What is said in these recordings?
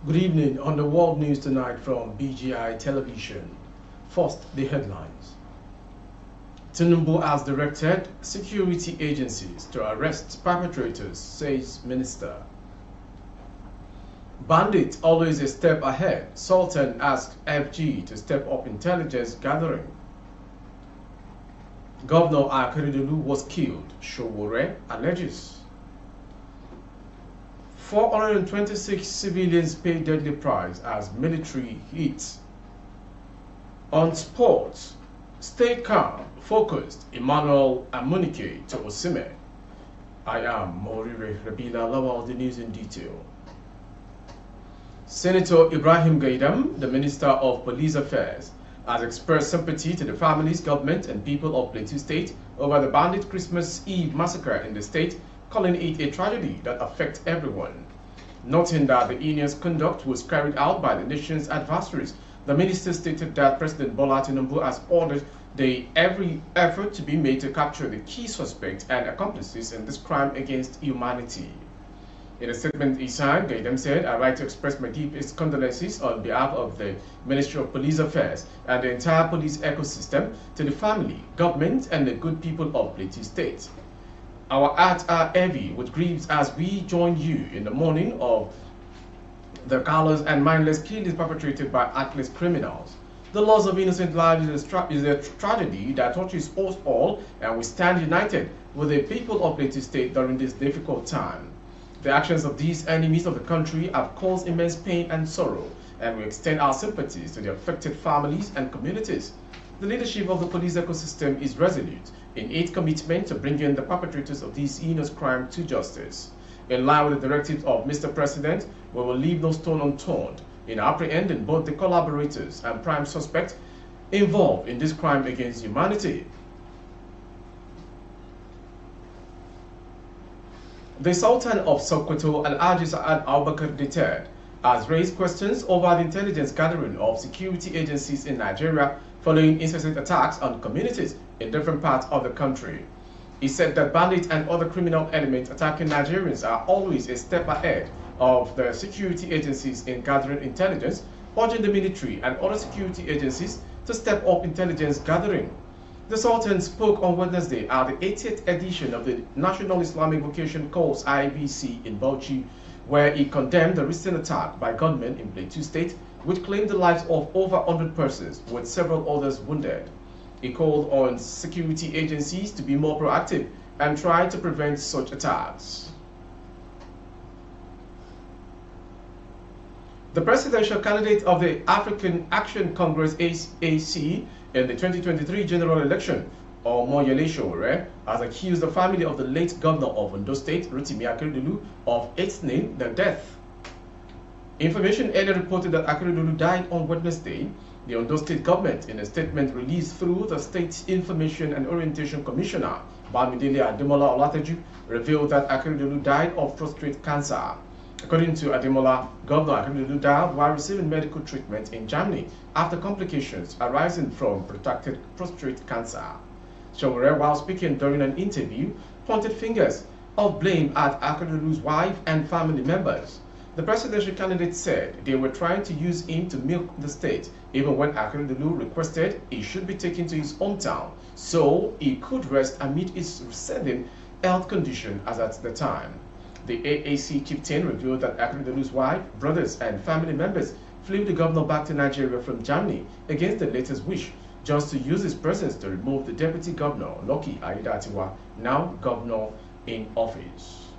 Good evening on the World News Tonight from BGI Television. First, the headlines. Tinubu has directed security agencies to arrest perpetrators, says Minister. Bandits always a step ahead. Sultan asked FG to step up intelligence gathering. Governor Akeredolu was killed, Showore alleges. 426 civilians pay deadly price as military hits. On sports, stay calm, focused, Emmanuel Amunike to Osime. I am Morire Rabila Lawa of the news in detail. Senator Ibrahim Gaidam, the Minister of Police Affairs, has expressed sympathy to the families, government, and people of Plateau State over the bandit Christmas Eve massacre in the state, calling it a tragedy that affects everyone. Noting that the heinous conduct was carried out by the nation's adversaries, the minister stated that President Bola Tinubu has ordered every effort to be made to capture the key suspects and accomplices in this crime against humanity. In a statement he signed, Gaidam said, "I'd like to express my deepest condolences on behalf of the Ministry of Police Affairs and the entire police ecosystem to the family, government, and the good people of Plateau State. Our hearts are heavy with grief as we join you in the mourning of the callous and mindless killings perpetrated by heartless criminals. The loss of innocent lives is a tragedy that touches us all, and we stand united with the people of Plateau State during this difficult time. The actions of these enemies of the country have caused immense pain and sorrow, and we extend our sympathies to the affected families and communities. The leadership of the police ecosystem is resolute in its commitment to bringing the perpetrators of these heinous crimes to justice. In line with the directives of Mr. President, we will leave no stone unturned in apprehending both the collaborators and prime suspects involved in this crime against humanity." The Sultan of Sokoto, Alhaji Saad Abubakar III, has raised questions over the intelligence gathering of security agencies in Nigeria following incessant attacks on communities in different parts of the country. He said that bandits and other criminal elements attacking Nigerians are always a step ahead of the security agencies in gathering intelligence, urging the military and other security agencies to step up intelligence gathering. The Sultan spoke on Wednesday at the 80th edition of the National Islamic Vocation Course IBC in Bauchi, where he condemned the recent attack by gunmen in Plateau State, which claimed the lives of over 100 persons, with several others wounded. He called on security agencies to be more proactive and try to prevent such attacks. The presidential candidate of the African Action Congress AAC in the 2023 general election, Omoyele Sowore, has accused the family of the late governor of Ondo State, Rotimi Akeredolu, of hastening the death. Information earlier reported that Akeredolu died on Wednesday. The Ondo State government, in a statement released through the State Information and Orientation Commissioner, Bamidele Ademola Olateju, revealed that Akeredolu died of prostate cancer. According to Ademola, Governor Akeredolu died while receiving medical treatment in Germany after complications arising from protracted prostate cancer. Sowore, while speaking during an interview, pointed fingers of blame at Akeredolu's wife and family members. The presidential candidate said they were trying to use him to milk the state, even when Akeredolu requested he should be taken to his hometown so he could rest amid his receding health condition as at the time. The AAC chieftain revealed that Akeredolu's wife, brothers, and family members flew the governor back to Nigeria from Germany against the latest wish, just to use his presence to remove the deputy governor, Lucky Aiyedatiwa, now governor in office.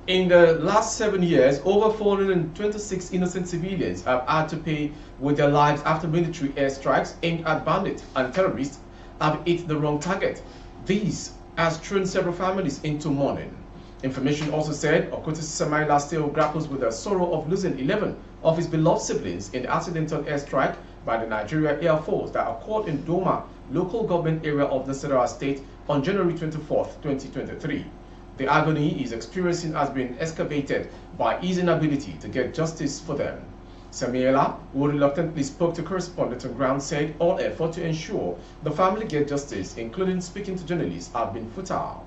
In the last 7 years, over 426 innocent civilians have had to pay with their lives after military airstrikes aimed at bandits and terrorists have hit the wrong target. This has thrown several families into mourning. Information also said Okotis Samaila still grapples with the sorrow of losing 11 of his beloved siblings in the accidental airstrike by the Nigeria Air Force that occurred in Doma, local government area of Nasarawa State on January 24, 2023. The agony he is experiencing has been excavated by his inability to get justice for them. Samiela, who reluctantly spoke to correspondents on ground, said all effort to ensure the family get justice, including speaking to journalists, have been futile.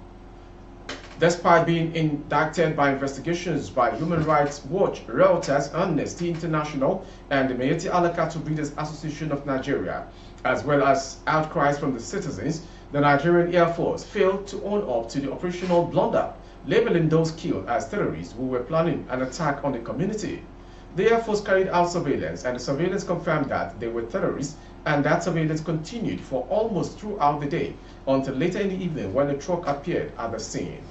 Despite being indicted by investigations by Human Rights Watch, Reuters, Amnesty International, and the Miyetti Allah Cattle Breeders Association of Nigeria, as well as outcries from the citizens, the Nigerian Air Force failed to own up to the operational blunder, labeling those killed as terrorists who were planning an attack on the community. The Air Force carried out surveillance, and the surveillance confirmed that they were terrorists, and that surveillance continued for almost throughout the day until later in the evening when the truck appeared at the scene.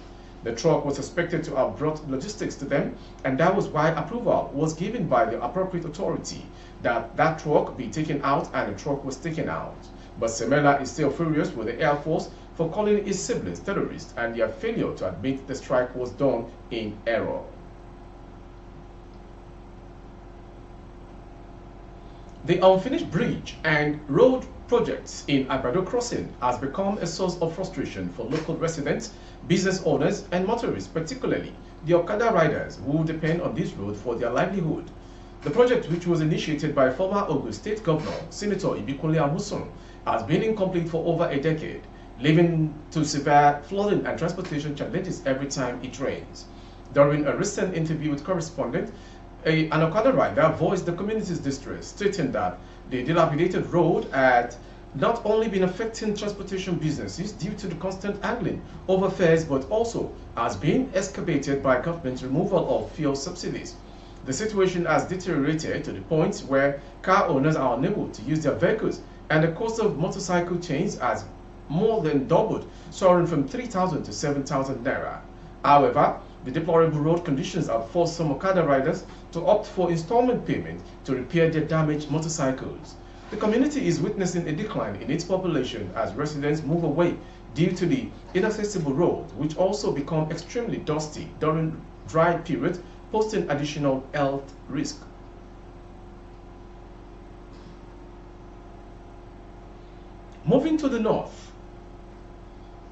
The truck was suspected to have brought logistics to them, and that was why approval was given by the appropriate authority that that truck be taken out, and the truck was taken out. But Semela is still furious with the Air Force for calling his siblings terrorists and their failure to admit the strike was done in error. The unfinished bridge and road projects in Agbado Crossing has become a source of frustration for local residents, business owners, and motorists, particularly the Okada riders who depend on this road for their livelihood. The project, which was initiated by former Ogun State Governor Senator Ibikunle Amusun, has been incomplete for over a decade, leading to severe flooding and transportation challenges every time it rains. During a recent interview with correspondent, an Okada rider voiced the community's distress, stating that the dilapidated road had not only been affecting transportation businesses due to the constant angling over fares, but also has been exacerbated by government's removal of fuel subsidies. The situation has deteriorated to the point where car owners are unable to use their vehicles, and the cost of motorcycle chains has more than doubled, soaring from 3,000 to 7,000 naira. However, the deplorable road conditions have forced some Okada riders to opt for installment payment to repair their damaged motorcycles. The community is witnessing a decline in its population as residents move away due to the inaccessible road, which also become extremely dusty during dry periods, posing additional health risk. Moving to the north,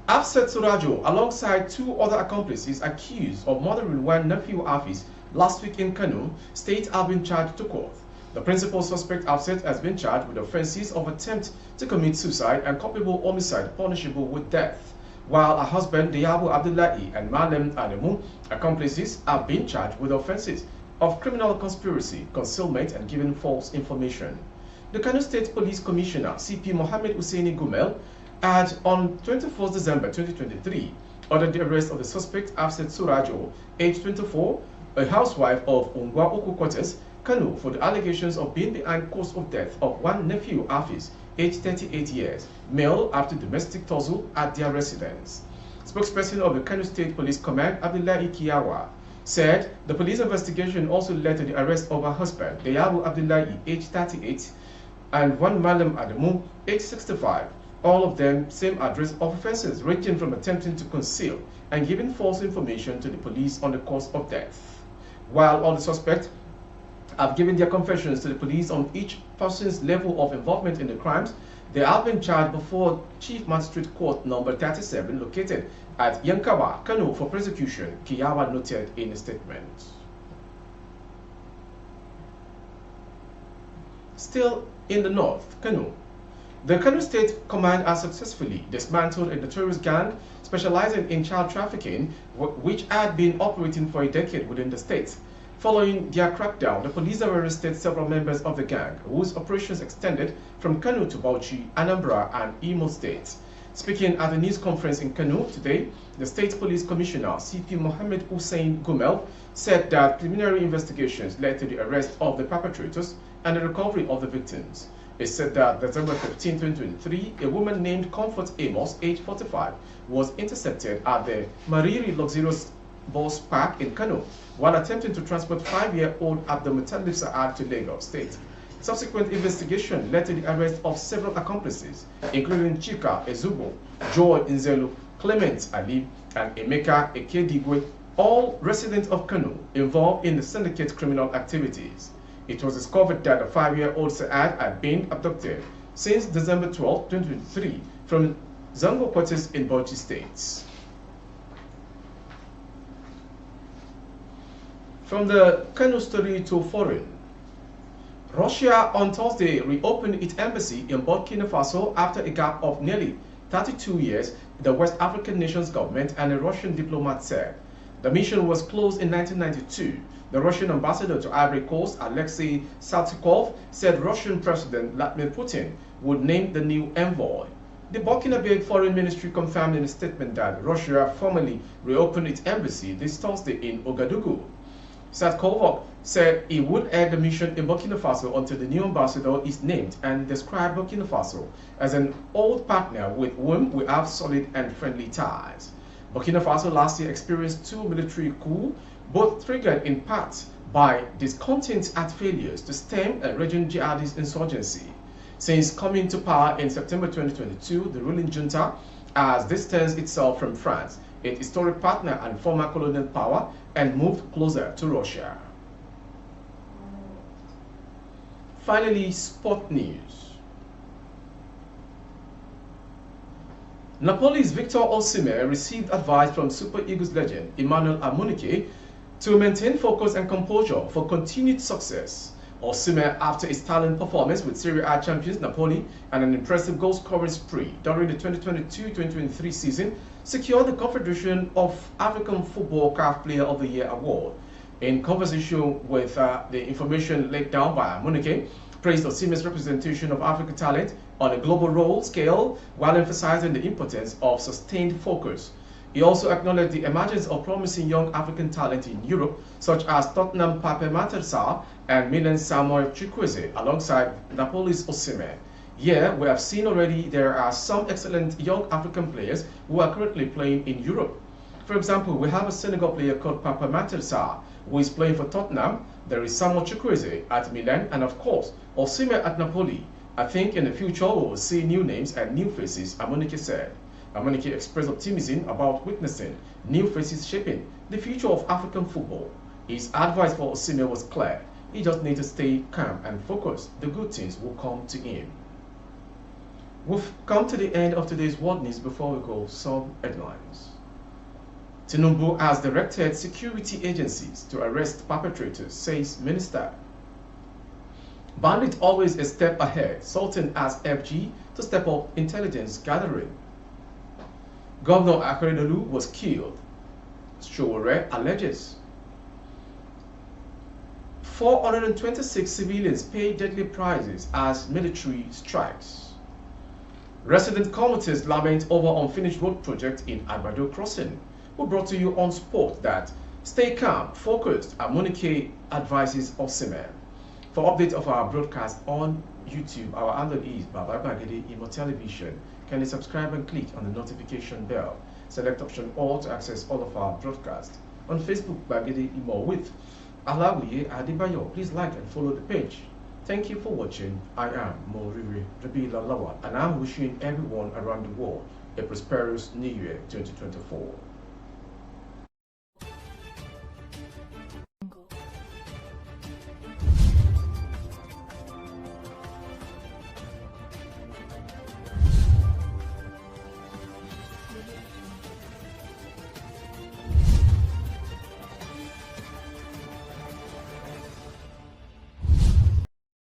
Afset Surajo, alongside two other accomplices accused of murdering one nephew Hafiz last week in Kano State, have been charged to court. The principal suspect, Afset, has been charged with offenses of attempt to commit suicide and culpable homicide punishable with death, while her husband Diabo Abdullahi and Malem Ademu, accomplices, have been charged with offenses of criminal conspiracy, concealment, and giving false information. The Kano State Police Commissioner, CP Mohammed Husseini Gumel, had on 21st December 2023 ordered the arrest of the suspect Afset Surajo, age 24, a housewife of Ungwa Oku Quarters, Kano, for the allegations of being behind cause of death of one nephew Hafiz, age 38 years, male, after domestic tussle at their residence. Spokesperson of the Kano State Police Command, Abdullahi Kiyawa, said the police investigation also led to the arrest of her husband, Diabo Abdullahi, age 38, and one Malam Adamu, age 65. All of them same address of offenses ranging from attempting to conceal and giving false information to the police on the cause of death. While all the suspects have given their confessions to the police on each person's level of involvement in the crimes, they have been charged before Chief Magistrate Court number 37 located at Yankawa, Kano, for prosecution, Kiyawa noted in a statement. Still in the north, Kano. The Kano State Command has successfully dismantled a notorious gang specializing in child trafficking, which had been operating for a decade within the state. Following their crackdown, the police have arrested several members of the gang, whose operations extended from Kano to Bauchi, Anambra, and Imo states. Speaking at a news conference in Kano today, the State Police Commissioner, CP Mohammed Hussein Gumel, said that preliminary investigations led to the arrest of the perpetrators and the recovery of the victims. It said that December 15, 2023, a woman named Comfort Amos, age 45, was intercepted at the Mariri Luxurious Bus Park in Kano while attempting to transport 5-year-old Abdulmutalib Saad to Lagos State. Subsequent investigation led to the arrest of several accomplices, including Chika Ezubo, Joy Nzelu, Clement Ali, and Emeka Ekedigwe, all residents of Kano involved in the syndicate criminal activities. It was discovered that the 5-year-old Saad had been abducted since December 12, 2023 from Zango quarters in Bauchi State. From the Kano story to foreign. Russia on Thursday reopened its embassy in Burkina Faso after a gap of nearly 32 years the West African nation's government and a Russian diplomat said. The mission was closed in 1992. The Russian ambassador to Ivory Coast, Alexei Saltykov, said Russian President Vladimir Putin would name the new envoy. The Burkinabe Foreign Ministry confirmed in a statement that Russia formally reopened its embassy this Thursday in Ouagadougou. Saltykov said he would head the mission in Burkina Faso until the new ambassador is named and described Burkina Faso as an old partner with whom we have solid and friendly ties. Burkina Faso last year experienced two military coups, both triggered in part by discontent at failures to stem a raging jihadist insurgency. Since coming to power in September 2022, the ruling junta has distanced itself from France, its historic partner and former colonial power, and moved closer to Russia. Finally, sport news. Napoli's Victor Osimhen received advice from Super Eagles legend Emmanuel Amunike to maintain focus and composure for continued success. Osimhen, after a sterling performance with Serie A champions Napoli and an impressive goal-scoring spree during the 2022-2023 season, secured the Confederation of African Football CAF Player of the Year award. In conversation with the information laid down by Amunike, praised Osimhen's representation of African talent on a global role scale while emphasizing the importance of sustained focus. He also acknowledged the emergence of promising young African talent in Europe, such as Tottenham Pape Matar Sarr and Milan Samuel Chukwueze, alongside Napoli's Osimhen. Here, we have seen already there are some excellent young African players who are currently playing in Europe. For example, we have a Senegal player called Pape Matar Sarr, who is playing for Tottenham. There is Samuel Chukwueze at Milan, and of course, Osimhen at Napoli. I think in the future we will see new names and new faces, Amunike said. Amunike expressed optimism about witnessing new faces shaping the future of African football. His advice for Osimhen was clear. He just needs to stay calm and focused. The good things will come to him. We've come to the end of today's world news. Before we go, some headlines. Tinubu has directed security agencies to arrest perpetrators, says Minister. Bandit always a step ahead. Sultan asks FG to step up intelligence gathering. Governor Akeredolu was killed. Showore alleges. 426 civilians pay deadly prices as military strikes. Resident commuters lament over unfinished road project in Agbado Crossing. We brought to you on sport that stay calm, focused, Amunike advises Osimhen. For update of our broadcast on YouTube, our handle is Baba Bagede Imo Television. Kindly subscribe and click on the notification bell. Select option all to access all of our broadcasts. On Facebook, Bagede Imo with Alawiye Adebayo. Please like and follow the page. Thank you for watching. I am Moriri Rabila Lawal, and I'm wishing everyone around the world a prosperous New Year 2024.